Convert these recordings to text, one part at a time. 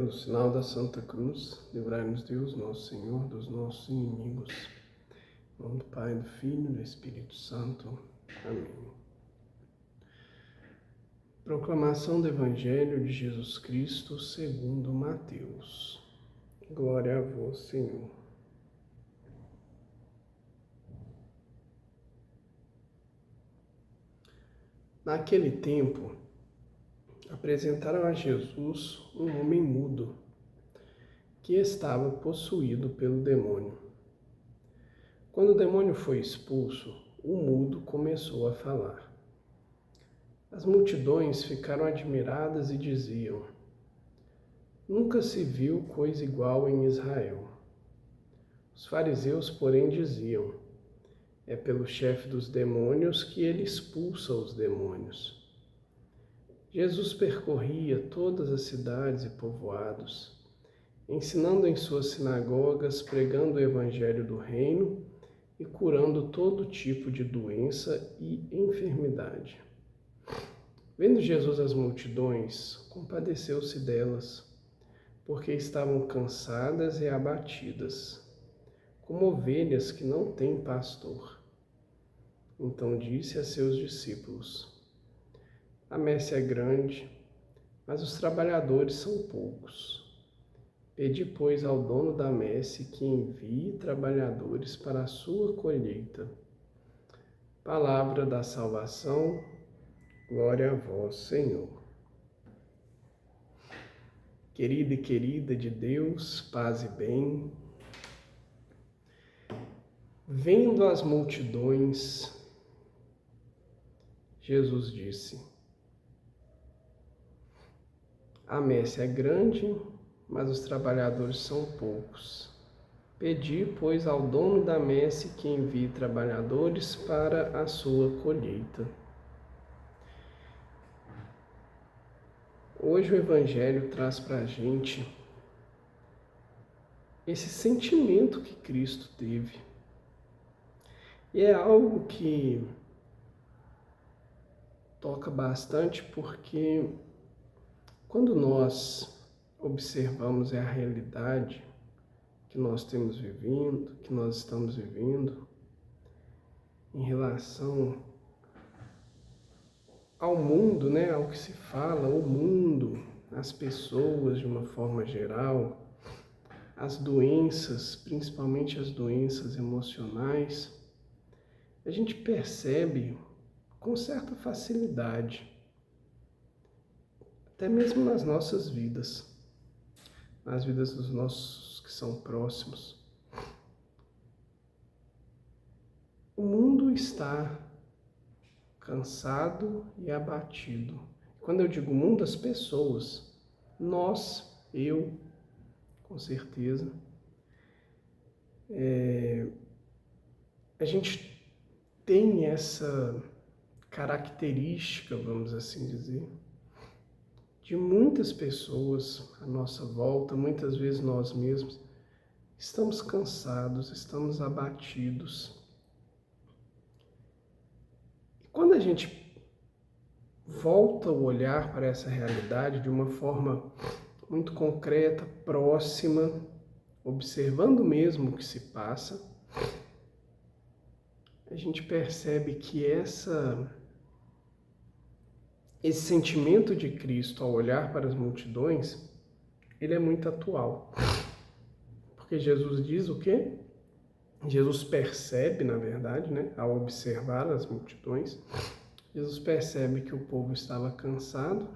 Pelo sinal da Santa Cruz, livrai-nos Deus, nosso Senhor, dos nossos inimigos. Em nome do Pai, do Filho e do Espírito Santo. Amém. Proclamação do Evangelho de Jesus Cristo segundo Mateus. Glória a vós, Senhor. Naquele tempo, apresentaram a Jesus um homem mudo, que estava possuído pelo demônio. Quando o demônio foi expulso, o mudo começou a falar. As multidões ficaram admiradas e diziam: nunca se viu coisa igual em Israel. Os fariseus, porém, diziam: é pelo chefe dos demônios que ele expulsa os demônios. Jesus percorria todas as cidades e povoados, ensinando em suas sinagogas, pregando o evangelho do reino e curando todo tipo de doença e enfermidade. Vendo Jesus as multidões, compadeceu-se delas, porque estavam cansadas e abatidas, como ovelhas que não têm pastor. Então disse a seus discípulos: a messe é grande, mas os trabalhadores são poucos. Pedi, pois, ao dono da messe que envie trabalhadores para a sua colheita. Palavra da salvação, glória a vós, Senhor. Querida e querida de Deus, paz e bem. Vendo as multidões, Jesus disse: a messe é grande, mas os trabalhadores são poucos. Pedi, pois, ao dono da messe que envie trabalhadores para a sua colheita. Hoje o Evangelho traz para a gente esse sentimento que Cristo teve. E é algo que toca bastante porque quando nós observamos a realidade que nós temos vivido, que nós estamos vivendo, em relação ao mundo, né, ao que se fala, o mundo, as pessoas de uma forma geral, as doenças, principalmente as doenças emocionais, a gente percebe com certa facilidade, até mesmo nas nossas vidas, nas vidas dos nossos que são próximos. O mundo está cansado e abatido. Quando eu digo mundo, as pessoas, nós, eu, com certeza, a gente tem essa característica, vamos assim dizer, de muitas pessoas à nossa volta, muitas vezes nós mesmos, estamos cansados, estamos abatidos. E quando a gente volta o olhar para essa realidade de uma forma muito concreta, próxima, observando mesmo o que se passa, a gente percebe que esse sentimento de Cristo ao olhar para as multidões, ele é muito atual. Porque Jesus diz o quê? Jesus percebe, na verdade, né, ao observar as multidões, Jesus percebe que o povo estava cansado.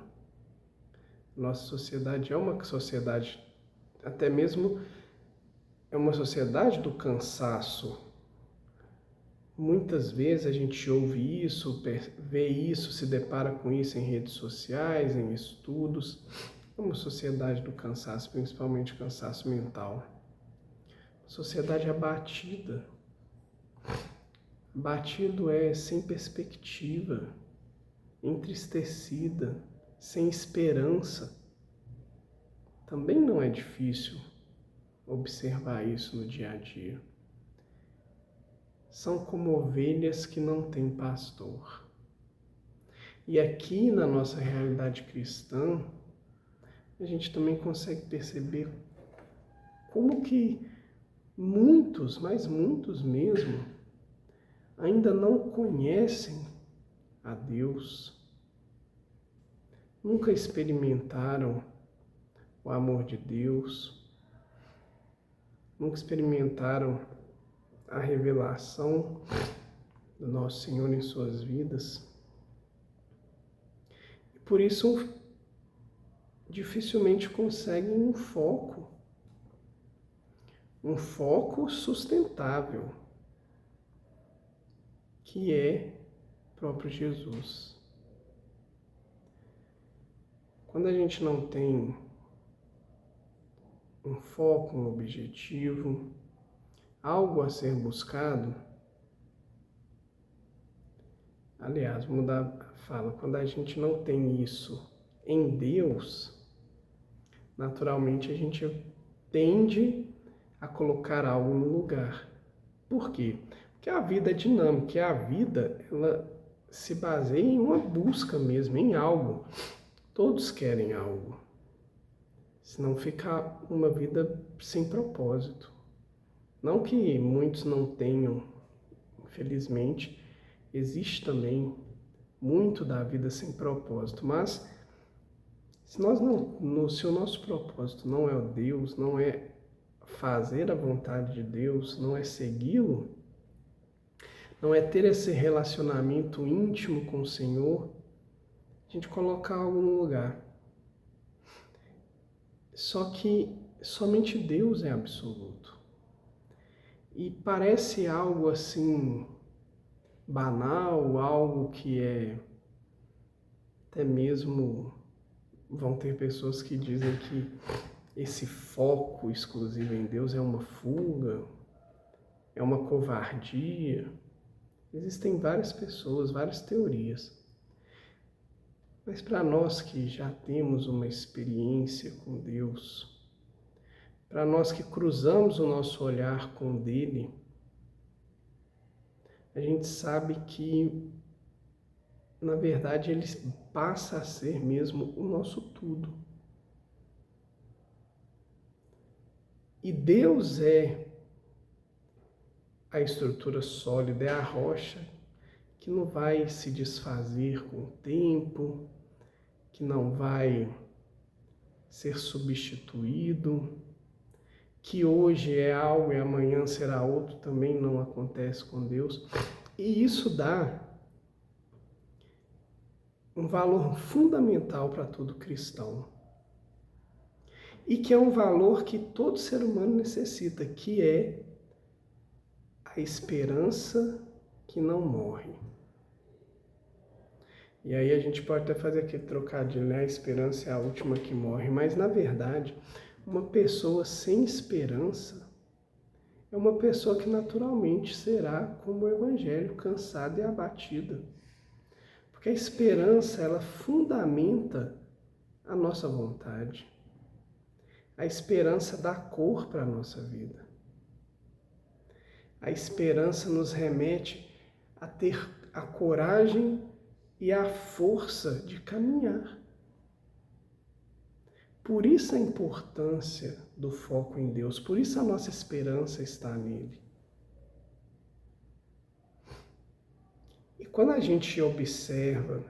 Nossa sociedade é uma sociedade, até mesmo é uma sociedade do cansaço. Muitas vezes a gente ouve isso, vê isso, se depara com isso em redes sociais, em estudos. É uma sociedade do cansaço, principalmente cansaço mental. Sociedade abatida. Abatido é sem perspectiva, entristecida, sem esperança. Também não é difícil observar isso no dia a dia. São como ovelhas que não têm pastor. E aqui na nossa realidade cristã, a gente também consegue perceber como que muitos, mas muitos mesmo, ainda não conhecem a Deus, nunca experimentaram o amor de Deus, nunca experimentaram a revelação do nosso Senhor em suas vidas. E por isso dificilmente conseguem um foco sustentável, que é próprio Jesus. Quando a gente não tem um foco, um objetivo, algo a ser buscado, aliás, vou mudar a fala, quando a gente não tem isso em Deus, naturalmente a gente tende a colocar algo no lugar. Por quê? Porque a vida é dinâmica, e a vida, ela se baseia em uma busca mesmo, em algo. Todos querem algo. Senão fica uma vida sem propósito. Não que muitos não tenham, infelizmente, existe também muito da vida sem propósito, mas se o nosso propósito não é o Deus, não é fazer a vontade de Deus, não é segui-lo, não é ter esse relacionamento íntimo com o Senhor, a gente coloca algo no lugar. Só que somente Deus é absoluto. E parece algo assim banal, algo que é até mesmo, vão ter pessoas que dizem que esse foco exclusivo em Deus é uma fuga, é uma covardia. Existem várias pessoas, várias teorias. Mas para nós que já temos uma experiência com Deus, para nós que cruzamos o nosso olhar com dele, a gente sabe que, na verdade, ele passa a ser mesmo o nosso tudo. E Deus é a estrutura sólida, é a rocha que não vai se desfazer com o tempo, que não vai ser substituído, que hoje é algo e amanhã será outro, também não acontece com Deus. E isso dá um valor fundamental para todo cristão. E que é um valor que todo ser humano necessita, que é a esperança que não morre. E aí a gente pode até fazer aquele trocadilho, né? A esperança é a última que morre. Mas, na verdade, uma pessoa sem esperança é uma pessoa que naturalmente será, como o Evangelho, cansada e abatida. Porque a esperança, ela fundamenta a nossa vontade. A esperança dá cor para a nossa vida. A esperança nos remete a ter a coragem e a força de caminhar. Por isso a importância do foco em Deus, por isso a nossa esperança está nele. E quando a gente observa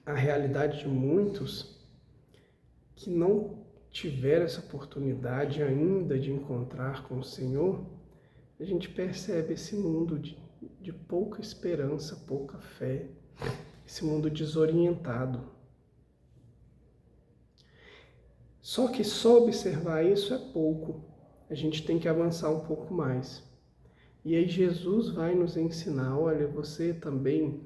a realidade de muitos que não tiveram essa oportunidade ainda de encontrar com o Senhor, a gente percebe esse mundo de pouca esperança, pouca fé, esse mundo desorientado. Só que só observar isso é pouco, a gente tem que avançar um pouco mais. E aí Jesus vai nos ensinar, olha, você também,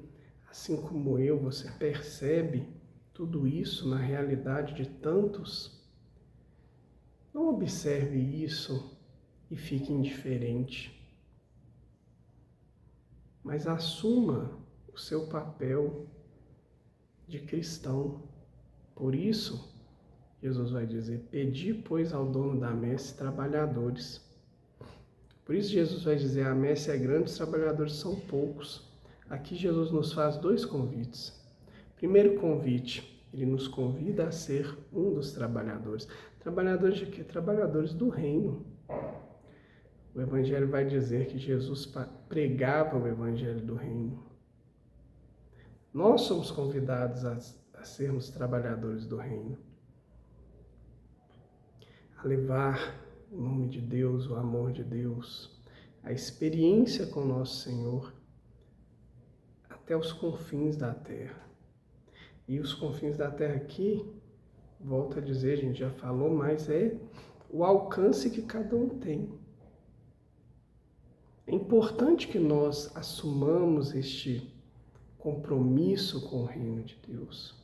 assim como eu, você percebe tudo isso na realidade de tantos? Não observe isso e fique indiferente, mas assuma o seu papel de cristão. Por isso, Jesus vai dizer, pedi, pois, ao dono da messe trabalhadores. Por isso Jesus vai dizer, a messe é grande, os trabalhadores são poucos. Aqui Jesus nos faz dois convites. Primeiro convite, Ele nos convida a ser um dos trabalhadores. Trabalhadores de quê? Trabalhadores do reino. O Evangelho vai dizer que Jesus pregava o Evangelho do reino. Nós somos convidados a sermos trabalhadores do reino. A levar o nome de Deus, o amor de Deus, a experiência com nosso Senhor até os confins da terra. E os confins da terra aqui, volto a dizer, a gente já falou, mas é o alcance que cada um tem. É importante que nós assumamos este compromisso com o reino de Deus.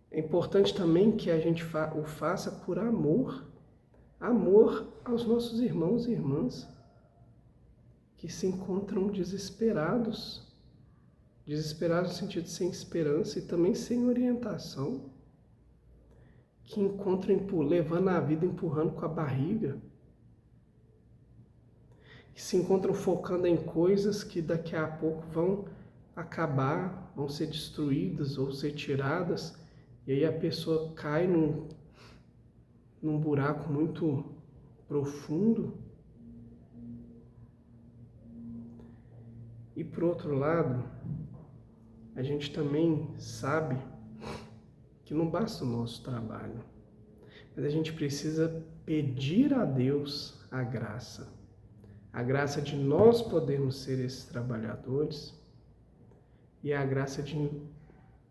É importante também que a gente o faça por amor. Amor aos nossos irmãos e irmãs que se encontram desesperados. Desesperados no sentido de sem esperança e também sem orientação. Que encontram levando a vida empurrando com a barriga. Que se encontram focando em coisas que daqui a pouco vão acabar, vão ser destruídas ou ser tiradas. E aí a pessoa cai num buraco muito profundo. E por outro lado, a gente também sabe que não basta o nosso trabalho, mas a gente precisa pedir a Deus a graça de nós podermos ser esses trabalhadores e a graça de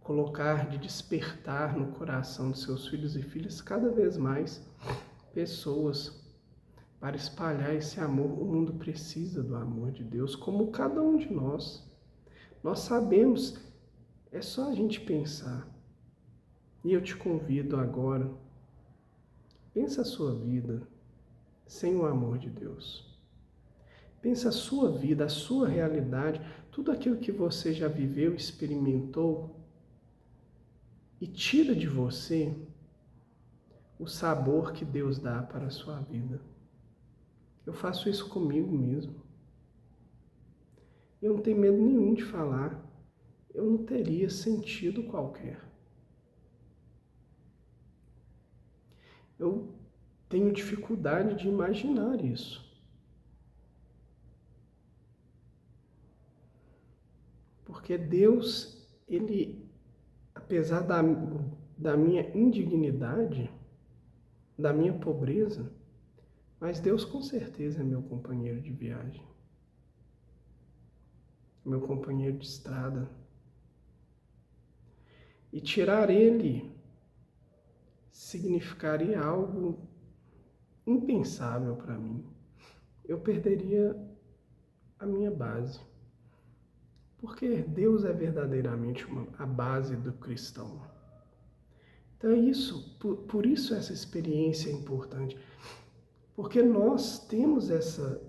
colocar, de despertar no coração dos seus filhos e filhas cada vez mais pessoas para espalhar esse amor. O mundo precisa do amor de Deus, como cada um de nós. Nós sabemos, é só a gente pensar. E eu te convido agora, pensa a sua vida sem o amor de Deus. Pensa a sua vida, a sua realidade, tudo aquilo que você já viveu, experimentou, e tira de você o sabor que Deus dá para a sua vida. Eu faço isso comigo mesmo. Eu não tenho medo nenhum de falar. Eu não teria sentido qualquer. Eu tenho dificuldade de imaginar isso. Porque Deus, Ele, apesar da minha indignidade, da minha pobreza, mas Deus com certeza é meu companheiro de viagem, meu companheiro de estrada. E tirar Ele significaria algo impensável para mim. Eu perderia a minha base. Porque Deus é verdadeiramente a base do cristão. Então é isso, por isso essa experiência é importante. Porque nós temos essa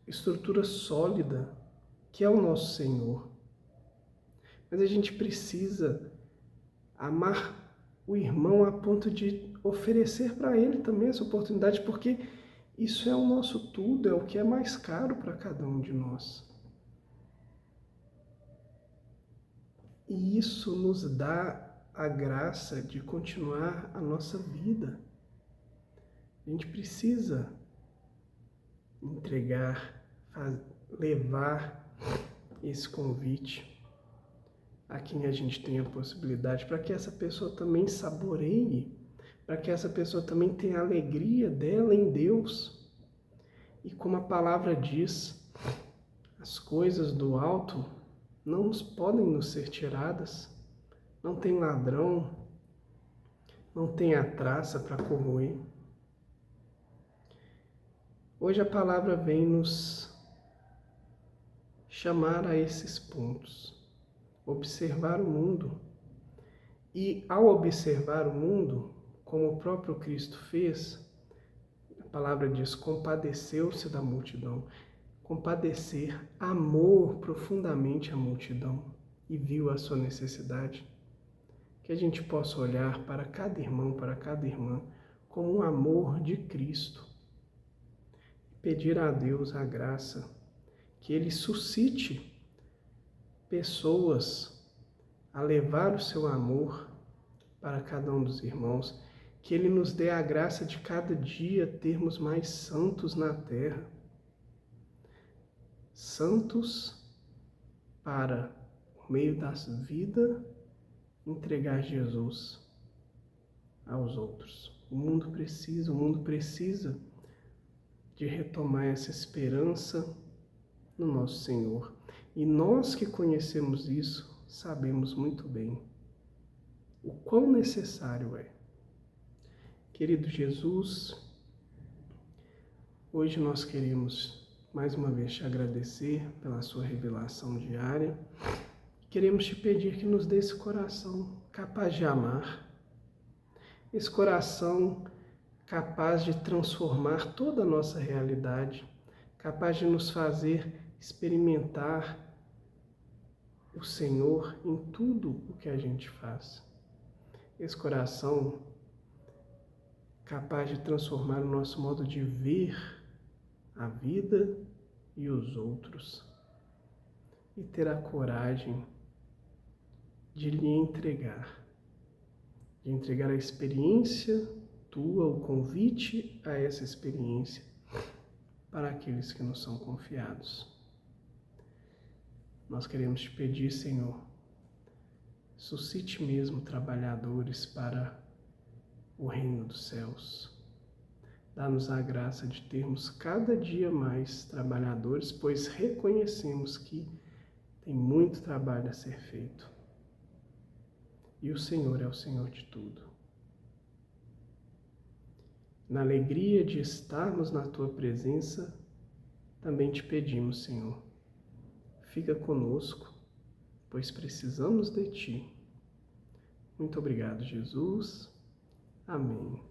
estrutura sólida que é o nosso Senhor. Mas a gente precisa amar o irmão a ponto de oferecer para ele também essa oportunidade, porque isso é o nosso tudo, é o que é mais caro para cada um de nós. E isso nos dá a graça de continuar a nossa vida. A gente precisa entregar, levar esse convite a quem a gente tem a possibilidade, para que essa pessoa também saboreie, para que essa pessoa também tenha a alegria dela em Deus. E como a palavra diz, as coisas do alto não podem nos ser tiradas. Não tem ladrão, não tem a traça para corroer. Hoje a palavra vem nos chamar a esses pontos. Observar o mundo. E ao observar o mundo, como o próprio Cristo fez, a palavra diz, compadeceu-se da multidão. Compadecer, amou profundamente a multidão e viu a sua necessidade. Que a gente possa olhar para cada irmão, para cada irmã, com um amor de Cristo. Pedir a Deus a graça, que Ele suscite pessoas a levar o seu amor para cada um dos irmãos, que Ele nos dê a graça de cada dia termos mais santos na terra. Santos para, por meio da vida, entregar Jesus aos outros. O mundo precisa de retomar essa esperança no nosso Senhor. E nós que conhecemos isso, sabemos muito bem o quão necessário é. Querido Jesus, hoje nós queremos mais uma vez te agradecer pela sua revelação diária. Queremos te pedir que nos dê esse coração capaz de amar, esse coração capaz de transformar toda a nossa realidade, capaz de nos fazer experimentar o Senhor em tudo o que a gente faz. Esse coração capaz de transformar o nosso modo de ver a vida e os outros e ter a coragem de lhe entregar a experiência tua, o convite a essa experiência para aqueles que nos são confiados. Nós queremos te pedir, Senhor, suscite mesmo trabalhadores para o reino dos céus. Dá-nos a graça de termos cada dia mais trabalhadores, pois reconhecemos que tem muito trabalho a ser feito. E o Senhor é o Senhor de tudo. Na alegria de estarmos na Tua presença, também te pedimos, Senhor, fica conosco, pois precisamos de Ti. Muito obrigado, Jesus. Amém.